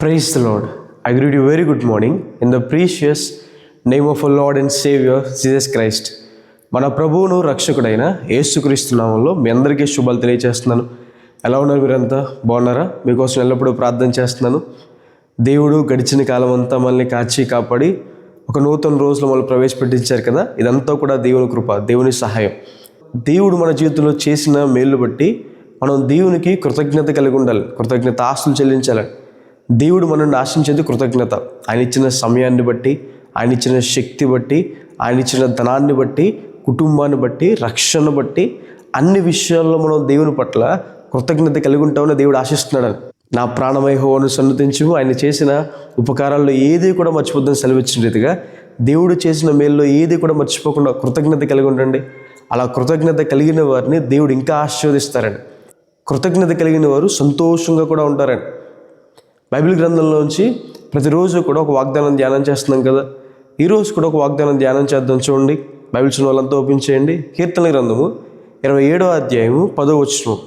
Praise the Lord. I greet you very good morning in the precious name of our Lord and Savior Jesus Christ. మన ప్రభువును రక్షకుడైన యేసుక్రీస్తు నామములో మీ అందరికీ శుభాలు తెలియజేస్తున్నాను. ఎలా ఉన్నారు మీరంతా? బాగున్నారా? మీకోసం ఎల్లప్పుడూ ప్రార్థన చేస్తున్నాను. దేవుడు గడిచిన కాలం అంతా మనల్ని కాచి కాపాడి ఒక నూతన రోజులో మనల్ని ప్రవేశపెట్టించారు కదా. ఇదంతా కూడా దేవుని కృప, దేవుని సహాయం. దేవుడు మన జీవితంలో చేసిన మేలు బట్టి మనం దేవునికి కృతజ్ఞత కలిగి ఉండాలి, కృతజ్ఞత ఆస్తులు చెల్లించాలి. దేవుడు మనల్ని ఆశించేది కృతజ్ఞత. ఆయన ఇచ్చిన సమయాన్ని బట్టి, ఆయన ఇచ్చిన శక్తి బట్టి, ఆయన ఇచ్చిన ధనాన్ని బట్టి, కుటుంబాన్ని బట్టి, రక్షణ బట్టి అన్ని విషయాల్లో మనం దేవుని పట్ల కృతజ్ఞత కలిగి ఉంటామని దేవుడు ఆశిస్తున్నాడు. నా ప్రాణమై యెహోవాను సన్నుతించుము, ఆయన చేసిన ఉపకారాల్లో ఏది కూడా మర్చిపోద్దని సెలవిచ్చిన రీతిగా దేవుడు చేసిన మేల్లో ఏది కూడా మర్చిపోకుండా కృతజ్ఞత కలిగి ఉండండి. అలా కృతజ్ఞత కలిగిన వారిని దేవుడు ఇంకా ఆశీర్వదిస్తారండి. కృతజ్ఞత కలిగిన వారు సంతోషంగా కూడా ఉంటారండి. బైబిల్ గ్రంథంలోంచి ప్రతిరోజు కూడా ఒక వాగ్దానం ధ్యానం చేస్తున్నాం కదా. ఈరోజు కూడా ఒక వాగ్దానం ధ్యానం చేద్దాం. చూడండి, బైబిల్ చూసిన వాళ్ళంతా ఓపెన్ చేయండి. కీర్తన గ్రంథము 27వ అధ్యాయము 10వ వచనం.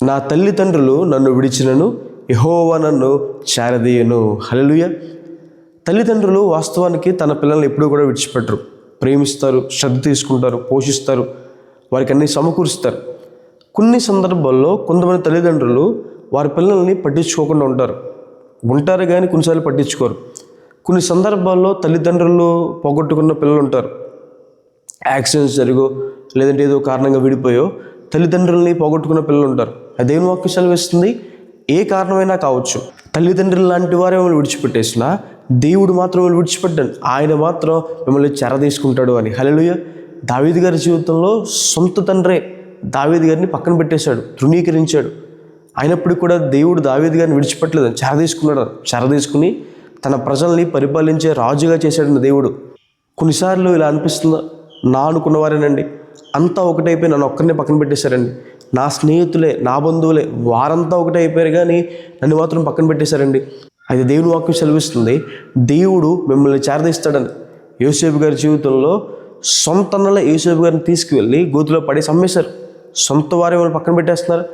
నా తల్లిదండ్రులు నన్ను విడిచినను, యెహోవా నన్ను చేరదీయను. హల్లెలూయా. తల్లిదండ్రులు వాస్తవానికి తన పిల్లల్ని ఎప్పుడూ కూడా విడిచిపెట్టరు. ప్రేమిస్తారు, శ్రద్ధ తీసుకుంటారు, పోషిస్తారు, వారికి అన్ని సమకూరుస్తారు. కొన్ని సందర్భాల్లో కొంతమంది తల్లిదండ్రులు వారి పిల్లల్ని పట్టించుకోకుండా ఉంటారు కానీ కొన్నిసార్లు పట్టించుకోరు. కొన్ని సందర్భాల్లో తల్లిదండ్రులు పోగొట్టుకున్న పిల్లలు ఉంటారు. యాక్సిడెంట్స్ జరిగో లేదంటే ఏదో కారణంగా విడిపోయో తల్లిదండ్రులని పోగొట్టుకున్న పిల్లలు ఉంటారు. అదేం వాక్యం సెలవిస్తుంది? ఏ కారణమైనా కావచ్చు, తల్లిదండ్రులు లాంటి వారే మిమ్మల్ని విడిచిపెట్టేసినా దేవుడు మాత్రం మిమ్మల్ని విడిచిపెట్టాడు. ఆయన మాత్రం మిమ్మల్ని చెరదీసుకుంటాడు అని. హల్లెలూయా. దావీదు గారి జీవితంలో సొంత తండ్రే దావీదు గారిని పక్కన పెట్టేశాడు, తృణీకరించాడు. అయినప్పటికీ కూడా దేవుడు దావీదు గారిని విడిచిపెట్టలేదు, చెరదీసుకుని తన ప్రజల్ని పరిపాలించే రాజుగా చేశాడు దేవుడు. కొన్నిసార్లు ఇలా అనిపిస్తుందా? నా అనుకున్న వారేనండి అంతా ఒకటైపోయి నన్ను ఒక్కరినే పక్కన పెట్టేశారండి. నా స్నేహితులే, నా బంధువులే, వారంతా ఒకటే అయిపోయారు కానీ నన్ను మాత్రం పక్కన పెట్టేశారండి. అయితే దేవుని వాక్యం సెలవిస్తుంది దేవుడు మిమ్మల్ని చేరదీస్తాడని. యోసేపు గారి జీవితంలో సొంత అన్నలే యోసేపు గారిని తీసుకువెళ్ళి గోతిలో పడేసి అమ్మేశారు. సొంత వారే మిమ్మల్ని పక్కన పెట్టేస్తున్నారు.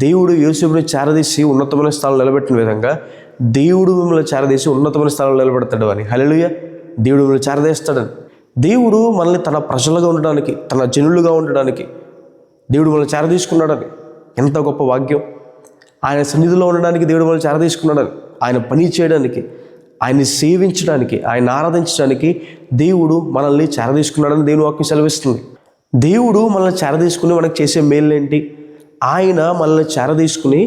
దేవుడు యోసేపుని చేరదీసి ఉన్నతమైన స్థానంలో నిలబెట్టిన విధంగా దేవుడు మిమ్మల్ని చేరదీసి ఉన్నతమైన స్థానంలో నిలబెడతాడు అని. హల్లెలూయా. దేవుడు మిమ్మల్ని చేరదీస్తాడని. దేవుడు మనల్ని తన ప్రజలుగా ఉండడానికి, తన జనులుగా ఉండడానికి దేవుడు మనల్ని చేరదీసుకున్నాడని. ఎంత గొప్ప భాగ్యం! ఆయన సన్నిధిలో ఉండడానికి దేవుడు మనల్ని చేరదీసుకున్నాడని, ఆయన పని చేయడానికి, ఆయన్ని సేవించడానికి, ఆయన ఆరాధించడానికి దేవుడు మనల్ని చేరదీసుకున్నాడని దేవుని వాక్యం సెలవిస్తుంది. దేవుడు మనల్ని చేరదీసుకుని మనకు చేసే మేలు ఏంటి? ఆయన మనల్ని చేరదీసుకుని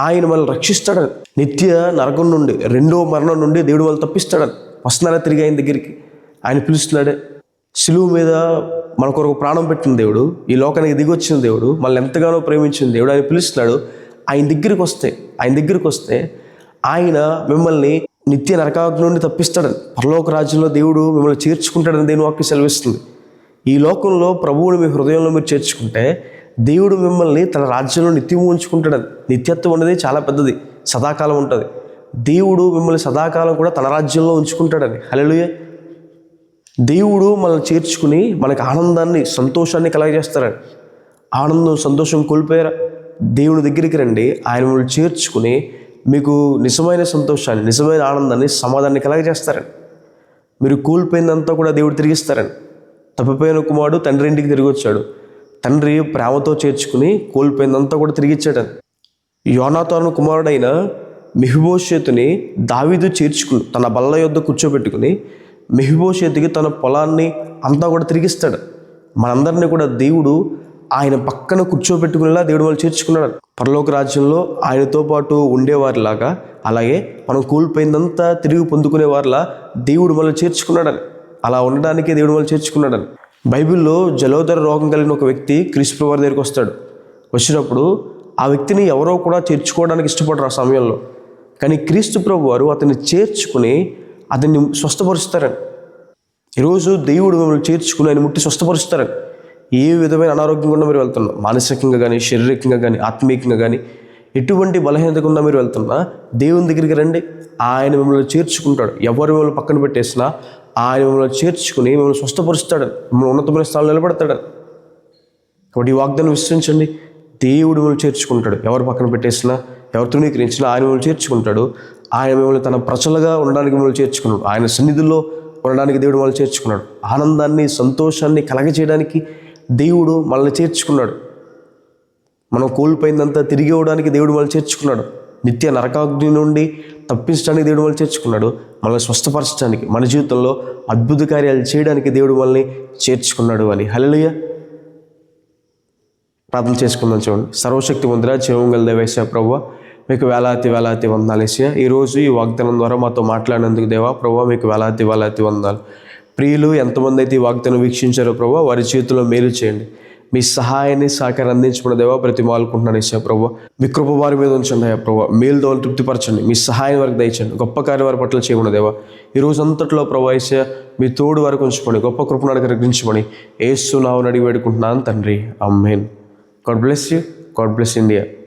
ఆయన మనల్ని రక్షిస్తాడని. నిత్య నరకం నుండి, రెండో మరణం నుండి దేవుడు మనల్ని తప్పిస్తాడని. వస్తున్నారా తిరిగి ఆయన దగ్గరికి? ఆయన పిలుస్తున్నాడే. సిలువ మీద మన కొరకు ప్రాణం పెట్టిన దేవుడు, ఈ లోకానికి దిగి వచ్చిన దేవుడు, మనల్ని ఎంతగానో ప్రేమించిన దేవుడు ఆయన పిలుస్తున్నాడు. ఆయన దగ్గరికి వస్తే ఆయన మిమ్మల్ని నిత్య నరకాగ్ని నుండి తప్పిస్తాడని, పరలోక రాజ్యంలో దేవుడు మిమ్మల్ని చేర్చుకుంటాడని దేవుని వాక్యం సెలవిస్తుంది. ఈ లోకంలో ప్రభువుని మీ హృదయంలో మీరు చేర్చుకుంటే దేవుడు మిమ్మల్ని తన రాజ్యంలో నిత్యము ఉంచుకుంటాడని. నిత్యత్వం అనేది చాలా పెద్దది, సదాకాలం ఉంటుంది. దేవుడు మిమ్మల్ని సదాకాలం కూడా తన రాజ్యంలో ఉంచుకుంటాడని. హల్లెలూయా. దేవుడు మనల్ని చేర్చుకుని మనకు ఆనందాన్ని, సంతోషాన్ని కలగజేస్తారని. ఆనందం, సంతోషం కోల్పోయారా? దేవుని దగ్గరికి రండి. ఆయన మిమ్మల్ని చేర్చుకుని మీకు నిజమైన సంతోషాన్ని, నిజమైన ఆనందాన్ని, సమాధానాన్ని కలగజేస్తారని. మీరు కోల్పోయిందంతా కూడా దేవుడు తిరిగిస్తారని. తప్పిపోయిన కుమారుడు తండ్రి ఇంటికి తిరిగి వచ్చాడు. తండ్రి ప్రేమతో చేర్చుకుని కోల్పోయిందంతా కూడా తిరిగి ఇచ్చాడని. యోనాతాను కుమారుడైన మెఫీబోషెతుని దావీదు చేర్చుకుని తన బల్ల యొద్ద కూర్చోబెట్టుకుని మెఫీబోషెతుకి తన పొలాన్ని అంతా కూడా తిరిగిస్తాడు. మనందరినీ కూడా దేవుడు ఆయన పక్కన కూర్చోబెట్టుకునేలా దేవుడు వాళ్ళు చేర్చుకున్నాడు. పరలోక రాజ్యంలో ఆయనతో పాటు ఉండేవారిలాగా, అలాగే మనం కోల్పోయిందంతా తిరిగి పొందుకునేవారిలా దేవుడు మనల్ని చేర్చుకున్నాడని. అలా ఉండడానికి దేవుడు వాళ్ళు చేర్చుకున్నాడని. బైబిల్లో జలోదర రోగం కలిగిన ఒక వ్యక్తి క్రీస్తు ప్రభువు వారి దగ్గరికి వస్తాడు. వచ్చినప్పుడు ఆ వ్యక్తిని ఎవరో కూడా చేర్చుకోవడానికి ఇష్టపడరు ఆ సమయంలో. కానీ క్రీస్తు ప్రభువు వారు అతన్ని చేర్చుకుని అతన్ని స్వస్థపరుస్తారని. ఈరోజు దేవుడు మిమ్మల్ని చేర్చుకుని ఆయన ముట్టి స్వస్థపరుస్తారని. ఏ విధమైన అనారోగ్యం గుండా మీరు వెళ్తున్నా, మానసికంగా కానీ, శారీరకంగా కానీ, ఆత్మీయంగా కానీ, ఎటువంటి బలహీనత గుండా మీరు వెళ్తున్నా దేవుని దగ్గరికి రండి. ఆయన మిమ్మల్ని చేర్చుకుంటాడు. ఎవరు మిమ్మల్ని పక్కన పెట్టేసినా ఆయన మిమ్మల్ని చేర్చుకుని మిమ్మల్ని స్వస్థపరుస్తాడని, మిమ్మల్ని ఉన్నతమైన స్థానంలో నిలబెడతాడని. కాబట్టి ఈ వాగ్దానం విశ్వసించండి. దేవుడు మిమ్మల్ని చేర్చుకుంటాడు. ఎవరు పక్కన పెట్టేసినా, ఎవరు తృణీకరించినా ఆయన మిమ్మల్ని చేర్చుకుంటాడు. ఆయన మిమ్మల్ని తన ప్రజలుగా ఉండడానికి మిమ్మల్ని చేర్చుకున్నాడు. ఆయన సన్నిధిలో ఉండడానికి దేవుడు మనల్ని చేర్చుకున్నాడు. ఆనందాన్ని, సంతోషాన్ని కలగజేయడానికి దేవుడు మనల్ని చేర్చుకున్నాడు. మనం కోల్పోయిందంతా తిరిగి ఇవ్వడానికి దేవుడు మనల్ని చేర్చుకున్నాడు. నిత్య నరకాగ్ని నుండి తప్పించడానికి దేవుడు మనల్ని చేర్చుకున్నాడు. మనల్ని స్వస్థపరచడానికి, మన జీవితంలో అద్భుత కార్యాలు చేయడానికి దేవుడు మనల్ని చేర్చుకున్నాడు అని. హల్లెలూయా. ప్రార్థన చేసుకుందాం. చూడండి. సర్వశక్తి మందిరా, జీవం గల దేవేశ ప్రభువా, మీకు వేలాది వందనాలు యేసయ్యా. ఈరోజు ఈ వాగ్దానం ద్వారా మాతో మాట్లాడినందుకు దేవా ప్రభువా, మీకు వేలాది వందనాలు. ప్రియులు ఎంతమంది అయితే ఈ వాగ్దానం వీక్షించారో ప్రభువా, వారి జీవితంలో మేలు చేయండి. మీ సహాయాన్ని, సహకారం అందించబడిన దేవా బ్రతిమాలుకుంటున్నాను యేసయ్యా ప్రభువా. మీ కృప వారి మీద ఉంచండి అయ్యా ప్రభువా. మేలుతో వాళ్ళు తృప్తిపరచండి. మీ సహాయం వారికి దయచండి. గొప్ప కార్యం వారి పట్ల చేయకుండా దేవా ఈ రోజు అంతట్లో ప్రభువా యేసయ్యా మీ తోడు వరకు ఉంచుకోండి. గొప్ప కృపను అనుగ్రహించమని యేసు నామమున అడిగి వేడుకుంటున్నాను తండ్రి. ఆమేన్. God bless you. God bless India.